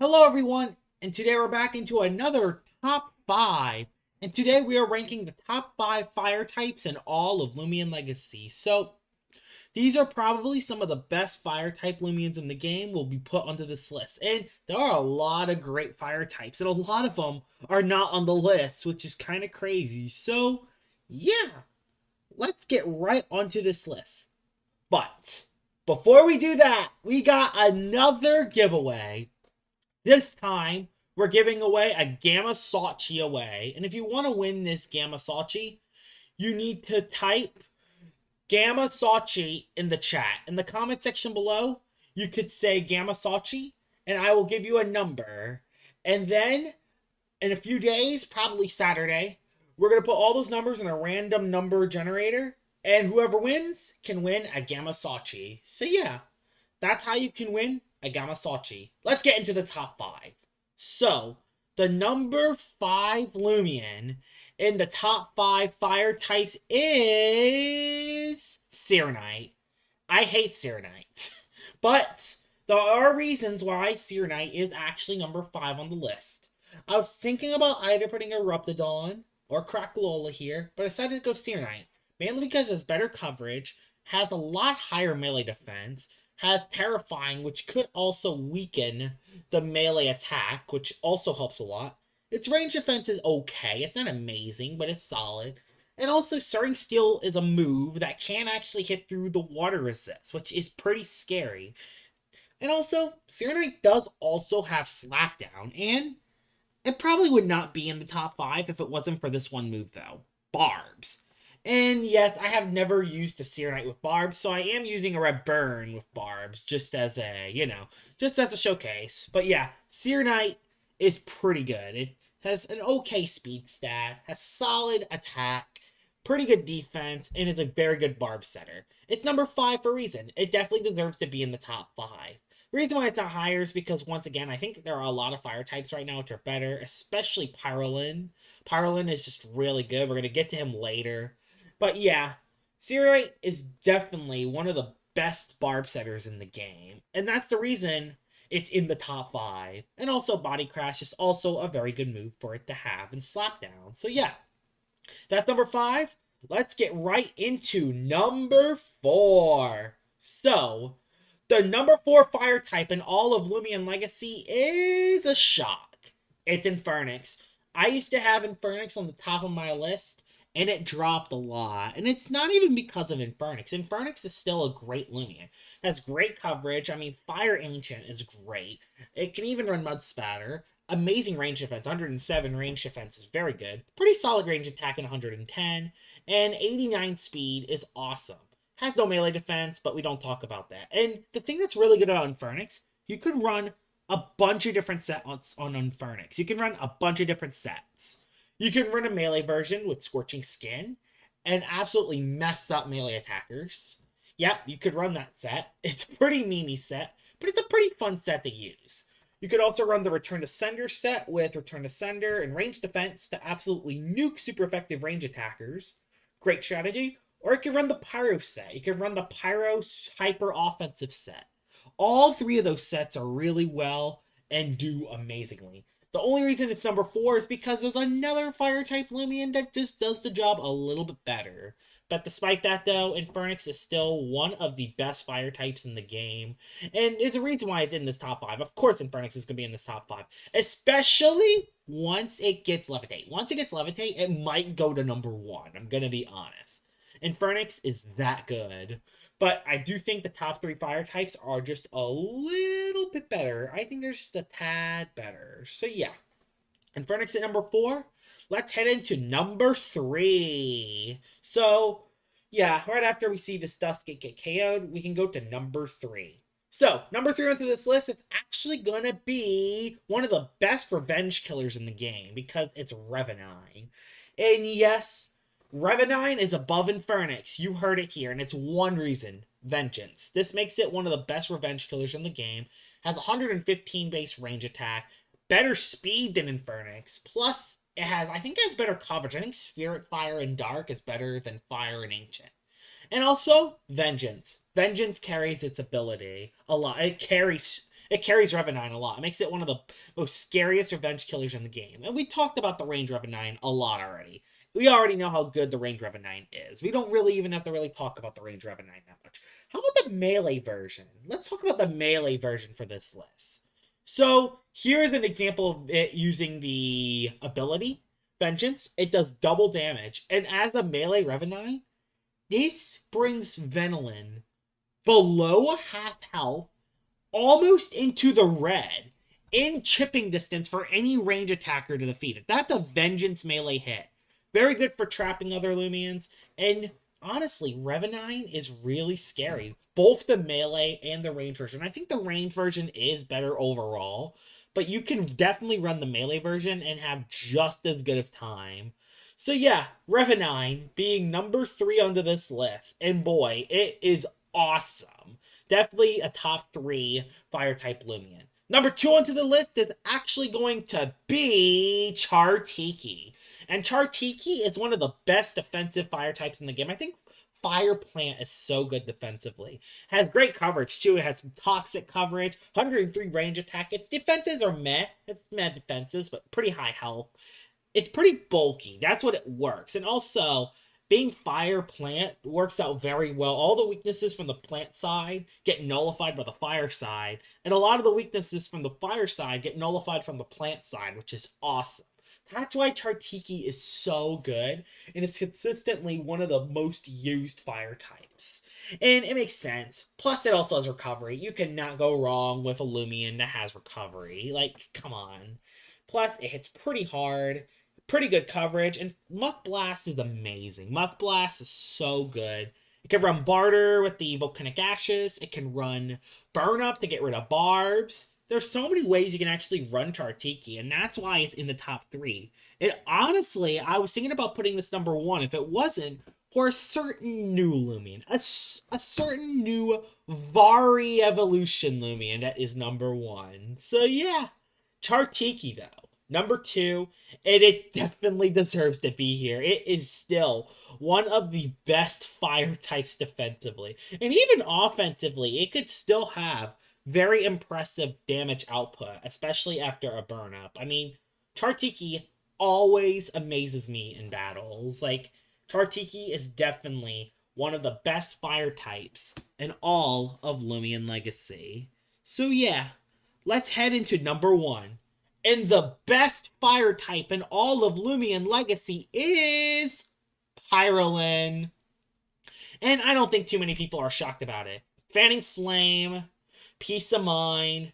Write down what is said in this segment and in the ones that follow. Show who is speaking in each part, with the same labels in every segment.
Speaker 1: Hello everyone, and today we're back into another top 5. And today we are ranking the top 5 fire types in all of Loomian Legacy. So, these are probably some of the best fire type Loomians in the game will be put onto this list. And there are a lot of great fire types, and a lot of them are not on the list, which is kind of crazy. So, yeah, let's get right onto this list. But, before we do that, we got another giveaway. This time, we're giving away a Gamma Shawchi away. And if you want to win this Gamma Shawchi, you need to type Gamma Shawchi in the chat. In the comment section below, you could say Gamma Shawchi, and I will give you a number. And then, in a few days, probably Saturday, we're going to put all those numbers in a random number generator. And whoever wins can win a Gamma Shawchi. So yeah, that's how you can win a Gamma Shawchi. Let's get into the top 5. So, the number 5 Loomian in the top 5 fire types is Serenite. I hate Serenite. But there are reasons why Serenite is actually number 5 on the list. I was thinking about either putting a Eruptodon or Cracklolola here, but I decided to go Serenite. Mainly because it has better coverage, has a lot higher melee defense, has Terrifying, which could also weaken the melee attack, which also helps a lot. Its range defense is okay. It's not amazing, but it's solid. And also, Soaring Steel is a move that can actually hit through the water resist, which is pretty scary. And also, Serenite does also have Slapdown, and it probably would not be in the top 5 if it wasn't for this one move, though. Barbs. And yes, I have never used a Serenite with barbs, so I am using a Red Burn with barbs, just as a showcase. But yeah, Serenite is pretty good. It has an okay speed stat, has solid attack, pretty good defense, and is a very good barb setter. It's number 5 for a reason. It definitely deserves to be in the top 5. The reason why it's not higher is because, once again, I think there are a lot of fire types right now which are better, especially Pyrolin. Pyrolin is just really good. We're going to get to him later. But yeah, Serenite is definitely one of the best barb setters in the game. And that's the reason it's in the top 5. And also, Body Crash is also a very good move for it to have in Slapdown. So yeah, that's number 5. Let's get right into number 4. So, the number 4 fire type in all of Loomian Legacy is a shock. It's Infernix. I used to have Infernix on the top of my list, and it dropped a lot. And it's not even because of Infernix. Infernix is still a great Loomian. It has great coverage. I mean, Fire Ancient is great. It can even run Mud Spatter. Amazing range defense. 107 range defense is very good. Pretty solid range attack in 110. And 89 speed is awesome. Has no melee defense, but we don't talk about that. And the thing that's really good about Infernix, you could run a bunch of different sets on Infernix. You can run a bunch of different sets. You can run a melee version with Scorching Skin and absolutely mess up melee attackers. Yep, you could run that set. It's a pretty memey set, but it's a pretty fun set to use. You could also run the Return to Sender set with Return to Sender and range defense to absolutely nuke super effective range attackers. Great strategy. Or you could run the Pyro set. You could run the Pyro hyper offensive set. All 3 of those sets are really well and do amazingly. The only reason it's number 4 is because there's another fire type Loomian that just does the job a little bit better. But despite that, though, Infernix is still one of the best fire types in the game. And it's a reason why it's in this top 5. Of course, Infernix is going to be in this top 5. Especially once it gets Levitate. Once it gets Levitate, it might go to number 1. I'm going to be honest. Infernix is that good. But I do think the top 3 fire types are just a little bit better. I think they're just a tad better. So yeah. Infernix at number 4. Let's head into number 3. So, yeah, right after we see this Duskit get KO'd, we can go to number 3. So, number 3 onto this list, it's actually going to be one of the best revenge killers in the game because it's Revenine. And yes, Revenine is above Infernix. You heard it here, and it's one reason. Vengeance. This makes it one of the best revenge killers in the game. Has 115 base range attack, better speed than Infernix, plus I think it has better coverage. I think Spirit Fire and Dark is better than Fire and Ancient. And also, Vengeance. Vengeance carries its ability a lot. It it carries Revenine a lot. It makes it one of the most scariest revenge killers in the game. And we talked about the range Revenine a lot already. We already know how good the range Revenine is. We don't really even have to really talk about the range Revenine that much. How about the melee version? Let's talk about the melee version for this list. So here's an example of it using the ability Vengeance. It does double damage, and as a melee Revenine, this brings Venolin below half health, almost into the red, in chipping distance for any range attacker to defeat it. That's a Vengeance melee hit. Very good for trapping other Loomians, and honestly, Revenine is really scary. Both the melee and the range version. I think the range version is better overall, but you can definitely run the melee version and have just as good of time. So yeah, Revenine being number 3 onto this list, and boy, it is awesome. Definitely a top 3 fire-type Loomian. Number 2 onto the list is actually going to be Chartiki. And Chartiki is one of the best defensive fire types in the game. I think Fire Plant is so good defensively. Has great coverage, too. It has some toxic coverage, 103 range attack. Its defenses are meh. It's meh defenses, but pretty high health. It's pretty bulky. That's what it works. And also, being Fire Plant works out very well. All the weaknesses from the plant side get nullified by the fire side. And a lot of the weaknesses from the fire side get nullified from the plant side, which is awesome. That's why Chartiki is so good, and it's consistently one of the most used fire types. And it makes sense. Plus, it also has recovery. You cannot go wrong with a Loomian that has recovery. Like, come on. Plus, it hits pretty hard, pretty good coverage, and Muck Blast is amazing. Muck Blast is so good. It can run Barter with the Volcanic Ashes. It can run Burn Up to get rid of Barbs. There's so many ways you can actually run Chartiki, and that's why it's in the top 3. It honestly, I was thinking about putting this number 1 if it wasn't for a certain new Loomian. A certain new Vari Evolution Loomian that is number 1. So yeah, Chartiki though. Number 2, and it definitely deserves to be here. It is still one of the best fire types defensively. And even offensively, it could still have very impressive damage output, especially after a burn up. I mean, Chartiki always amazes me in battles. Like, Chartiki is definitely one of the best fire types in all of Loomian Legacy. So yeah, let's head into number 1. And the best fire type in all of Loomian Legacy is Pyrolin. And I don't think too many people are shocked about it. Fanning Flame, Peace of Mind,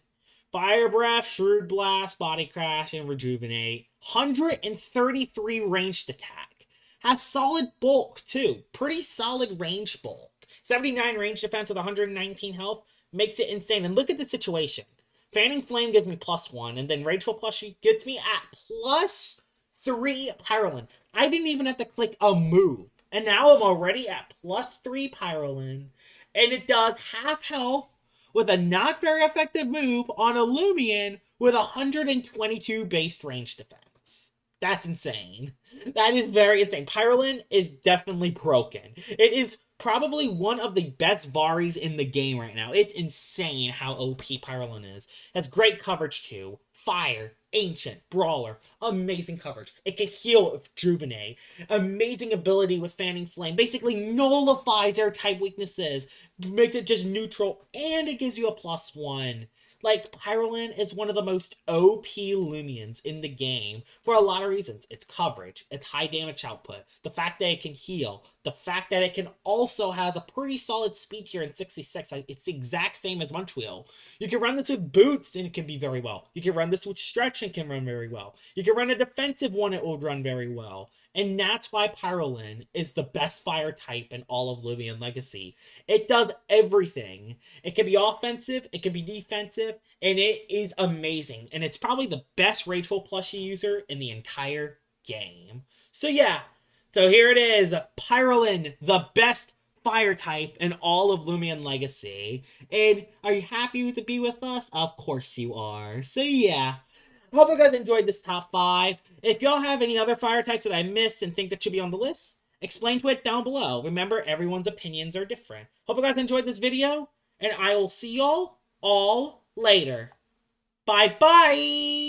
Speaker 1: Fire Breath, Shrewd Blast, Body Crash, and Rejuvenate. 133 ranged attack. Has solid bulk, too. Pretty solid range bulk. 79 range defense with 119 health. Makes it insane. And look at the situation. Fanning Flame gives me +1, and then Rageful Plushie gets me at +3 Pyrolin. I didn't even have to click a move. And now I'm already at +3 Pyrolin. And it does half health with a not very effective move on a Loomian with 122 base range defense. That's insane. That is very insane. Pyrolin is definitely broken. It is probably one of the best Varis in the game right now. It's insane how OP Pyrolin is. It has great coverage too. Fire, Ancient, Brawler, amazing coverage. It can heal with Juvenate. Amazing ability with Fanning Flame. Basically nullifies their type weaknesses. Makes it just neutral, and it gives you a +1. Like, Pyrolin is one of the most OP Loomians in the game for a lot of reasons. Its coverage, its high damage output, the fact that it can heal, the fact that it can also has a pretty solid speed tier in 66. It's the exact same as Munchwheel. You can run this with Boots and it can be very well. You can run this with Stretch and it can run very well. You can run a defensive one, it will run very well. And that's why Pyrolin is the best fire type in all of Loomian Legacy. It does everything. It can be offensive, it can be defensive, and it is amazing. And it's probably the best Rageful Plushie user in the entire game. So yeah, so here it is. Pyrolin, the best fire type in all of Loomian Legacy. And are you happy to be with us? Of course you are. So yeah. I hope you guys enjoyed this top 5. If y'all have any other fire types that I missed and think that should be on the list, explain to it down below. Remember, everyone's opinions are different. Hope you guys enjoyed this video, and I will see y'all all later. Bye-bye!